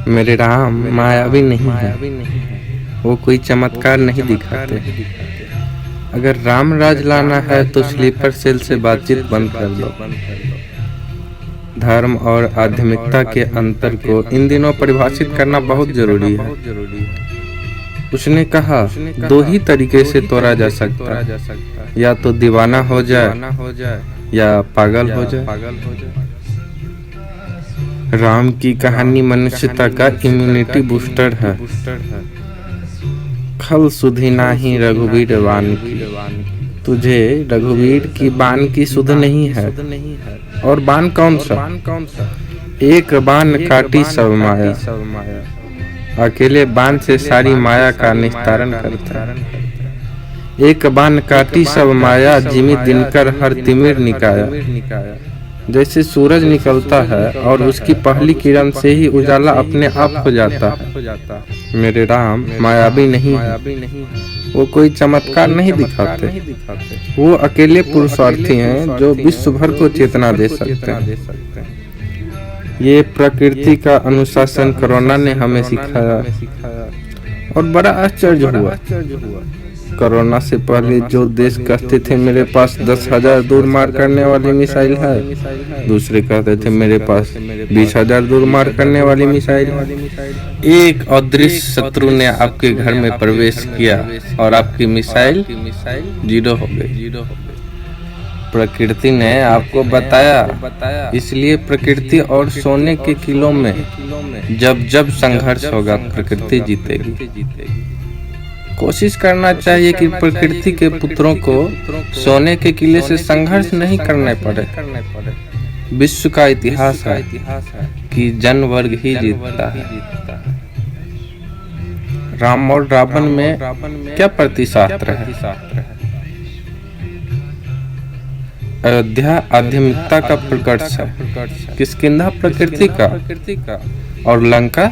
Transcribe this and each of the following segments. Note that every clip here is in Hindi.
मेरे राम मायावी नहीं है, वो कोई चमत्कार नहीं दिखाते। अगर राम राज लाना है तो स्लीपर सेल से बातचीत बंद कर दो। धर्म और आध्यात्मिकता के अंतर को इन दिनों परिभाषित करना बहुत जरूरी है। उसने कहा, दो ही तरीके से तोड़ा जा सकता है, या तो दीवाना हो जाए या पागल हो जाए। राम की कहानी मनुष्यता का इम्यूनिटी बूस्टर है। खल सुधि नाही रघुवीर बान की, तुझे रघुवीर की बान की सुध नहीं है। और बान कौन सा? एक बान काटी सब माया, अकेले बान से सारी माया का निस्तारण करता है। एक बान काटी सब माया, जिमि दिनकर हर तिमिर निकाया। जैसे सूरज निकलता है और उसकी पहली किरण से ही उजाला अपने आप हो जाता है। मेरे राम मायावी नहीं है, वो कोई चमत्कार नहीं दिखाते। वो अकेले पुरुषार्थी हैं जो विश्व भर को चेतना दे सकते हैं। ये प्रकृति का अनुशासन कोरोना ने हमें सिखाया और बड़ा आश्चर्य हुआ। कोरोना से पहले जो देश कहते थे मेरे पास 10,000 दूर मार करने वाली मिसाइल है, दूसरे कहते थे मेरे पास 20,000 दूर मार करने वाली मिसाइल है। एक अदृश्य शत्रु ने आपके घर में प्रवेश किया और आपकी मिसाइल जीरो हो गई। प्रकृति ने आपको बताया, इसलिए प्रकृति और सोने के किलो में जब जब संघर्ष होगा प्रकृति जीतेगी। कोशिश करना चाहिए कि प्रकृति के पुत्रों को सोने के किले से संघर्ष नहीं करने पड़े। विश्व का इतिहास है कि जन वर्ग ही जीतता है। राम और रावण में क्या प्रतिशास्त्र है? अयोध्या आध्यात्मिकता का प्रकर्ष है, किष्किंधा प्रकृति का, और लंका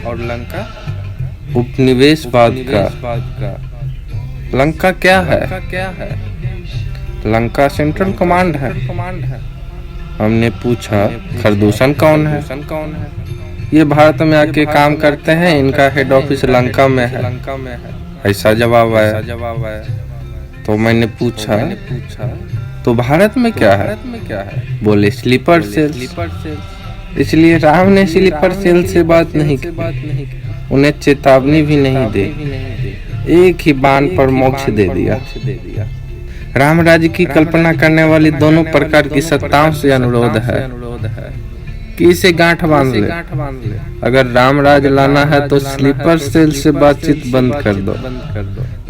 उपनिवेशवाद का। लंका क्या है? लंका सेंट्रल कमांड है। हमने पूछा, खरदूषण कौन है? ये भारत में आके काम करते हैं, इनका हेड ऑफिस लंका में है। ऐसा जवाब आया। तो मैंने पूछा, तो भारत में क्या है? बोले स्लीपर सेल। इसलिए राम ने स्लीपर सेल से बात नहीं की, उन्हें चेतावनी भी नहीं दी, एक ही बाण पर मोक्ष दे दिया। राम राज्य की कल्पना करने वाली दोनों प्रकार की सत्ताओं से अनुरोध है कि इसे गांठ बांध ले। अगर राम राज लाना है तो स्लीपर सेल से बातचीत बंद कर दो।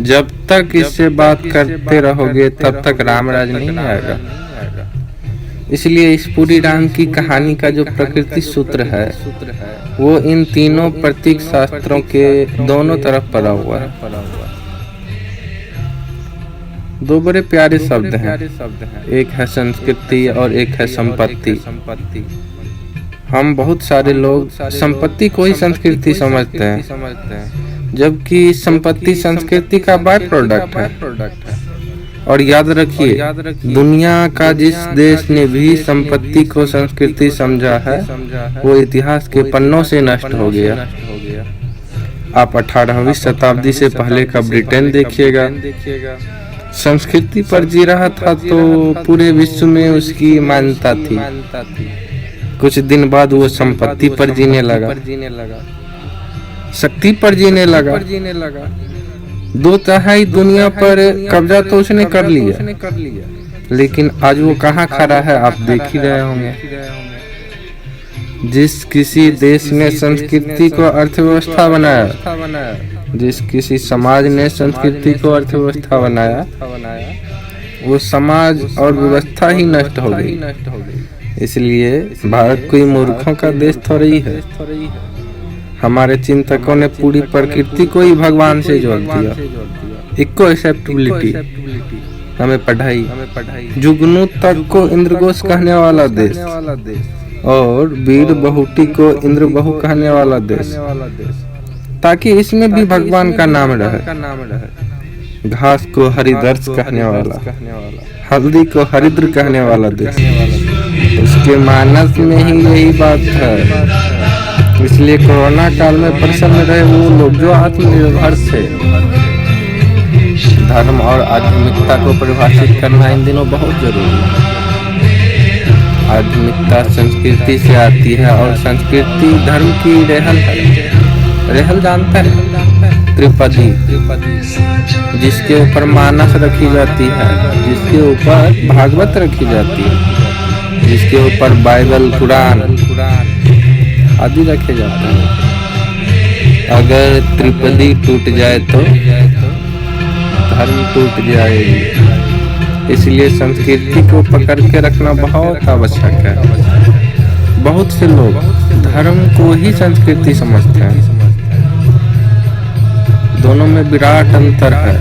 जब तक इससे बात करते रहोगे तब तक राम राज नहीं आएगा। इसलिए इस पूरी राम की कहानी का जो प्रकृति सूत्र है वो इन तीनों प्रतीक शास्त्रों के दोनों तरफ पड़ा हुआ है। दो बड़े प्यारे शब्द हैं, एक है संस्कृति और एक है संपत्ति। हम बहुत सारे लोग संपत्ति को ही संस्कृति समझते हैं, जबकि संपत्ति संस्कृति का बाय प्रोडक्ट है। और याद रखिए, दुनिया का जिस देश ने भी संपत्ति को संस्कृति समझा है वो इतिहास के पन्नों से नष्ट हो गया। आप 18वीं शताब्दी से पहले का ब्रिटेन देखिएगा, संस्कृति पर जी रहा था तो पूरे विश्व में उसकी मान्यता थी। कुछ दिन बाद वो संपत्ति पर जीने लगा, शक्ति पर जीने लगा। 2/3 दुनिया पर कब्जा तो उसने कर लिया, लेकिन आज वो कहाँ खड़ा है आप देख ही रहे होंगे। जिस किसी देश ने संस्कृति को अर्थव्यवस्था बनाया, जिस किसी समाज ने संस्कृति को अर्थव्यवस्था बनाया, वो समाज और व्यवस्था ही नष्ट हो गई। इसलिए भारत कोई मूर्खों का देश थोड़ा ही है। हमारे चिंतकों ने पूरी प्रकृति को ही भगवान से जोड़ दिया। इको एक्सेप्टेबिलिटी हमें पढ़ाई, जुगनू तक को इंद्रघोष कहने वाला देश और वीर बहुटी को इंद्र बहु कहने वाला देश, ताकि इसमें भी भगवान का नाम रहे। घास को हरिदर्श कहने वाला, हल्दी को हरिद्र कहने वाला देश। उसके मानस में ही यही बात है इसलिए कोरोना काल में प्रसन्न रहे वो लोग जो आत्मनिर्भर थे। धर्म और आध्यात्मिकता को परिभाषित करना इन दिनों बहुत जरूरी है। आध्यात्मिकता संस्कृति से आती है और संस्कृति धर्म की रेहल है। रेहल जानता है? त्रिपदी, जिसके ऊपर मानस रखी जाती है, जिसके ऊपर भागवत रखी जाती है, जिसके ऊपर बाइबल, कुरान आदि रखे जाते हैं। अगर त्रिपदी टूट जाए तो धर्म टूट जाएगी। इसलिए संस्कृति को पकड़ के रखना बहुत आवश्यक है। बहुत से लोग धर्म को ही संस्कृति समझते हैं। दोनों में विराट अंतर है।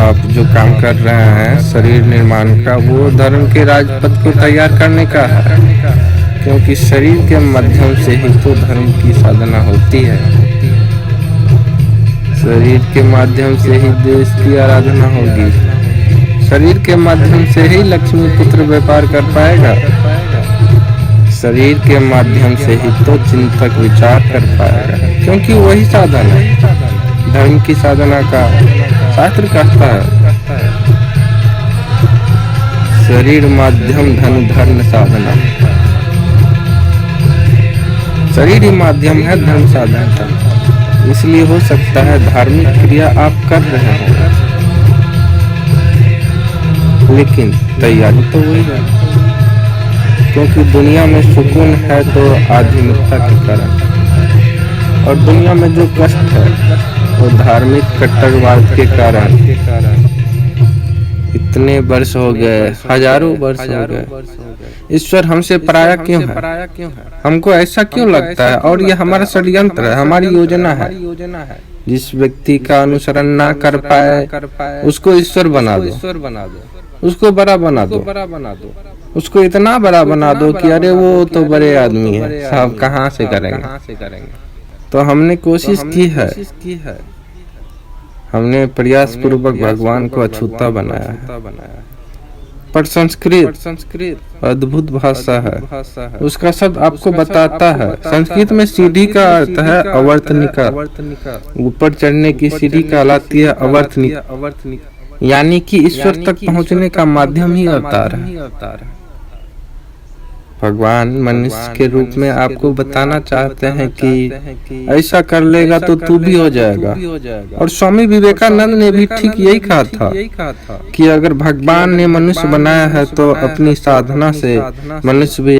आप जो काम कर रहे हैं शरीर निर्माण का, वो धर्म के राजपथ को तैयार करने का है, क्योंकि शरीर के माध्यम से ही तो धर्म की साधना होती है। शरीर के माध्यम से ही देश की आराधना होगी। शरीर के माध्यम से ही लक्ष्मी पुत्र व्यापार कर पाएगा। शरीर के माध्यम से ही तो चिंतक विचार कर पाएगा, क्योंकि वही साधन है। धर्म की साधना का शास्त्र कहता है शरीर माध्यम धन धर्म साधना। शरीर ही माध्यम है धर्म साधन का। इसलिए हो सकता है धार्मिक क्रिया आप कर रहे हो, लेकिन तैयारी तो वही है, क्योंकि दुनिया में सुकून है तो आध्यात्मिकता के कारण, और दुनिया में जो कष्ट है वो धार्मिक कट्टरवाद के कारण। इतने वर्ष हो गए, हजारों वर्ष हो गए, ईश्वर हमसे पराया क्यों है? हमको ऐसा क्यों लगता है? और ये हमारा षड्यंत्र है, हमारी योजना है। जिस व्यक्ति का अनुसरण ना कर पाए उसको ईश्वर बना दो, उसको बड़ा बना दो, उसको इतना बड़ा बना दो कि अरे वो तो बड़े आदमी है, साहब कहाँ से करेंगे। तो हमने कोशिश की है, हमने प्रयास पूर्वक भगवान को अछूता बनाया है। पर संस्कृत अद्भुत भाषा है। उसका शब्द आपको बताता है। संस्कृत में सीढ़ी का अर्थ है अवर्तनिका। ऊपर चढ़ने की सीढ़ी कहलाती है अवर्तनिका, यानी कि ईश्वर तक पहुंचने का माध्यम ही अवतार है। भगवान मनुष्य के रूप में आपको बताना चाहते हैं कि ऐसा कर लेगा तो तू भी हो जाएगा। और स्वामी विवेकानंद ने भी ठीक यही कहा था कि अगर भगवान ने मनुष्य बनाया है तो अपनी साधना से मनुष्य भी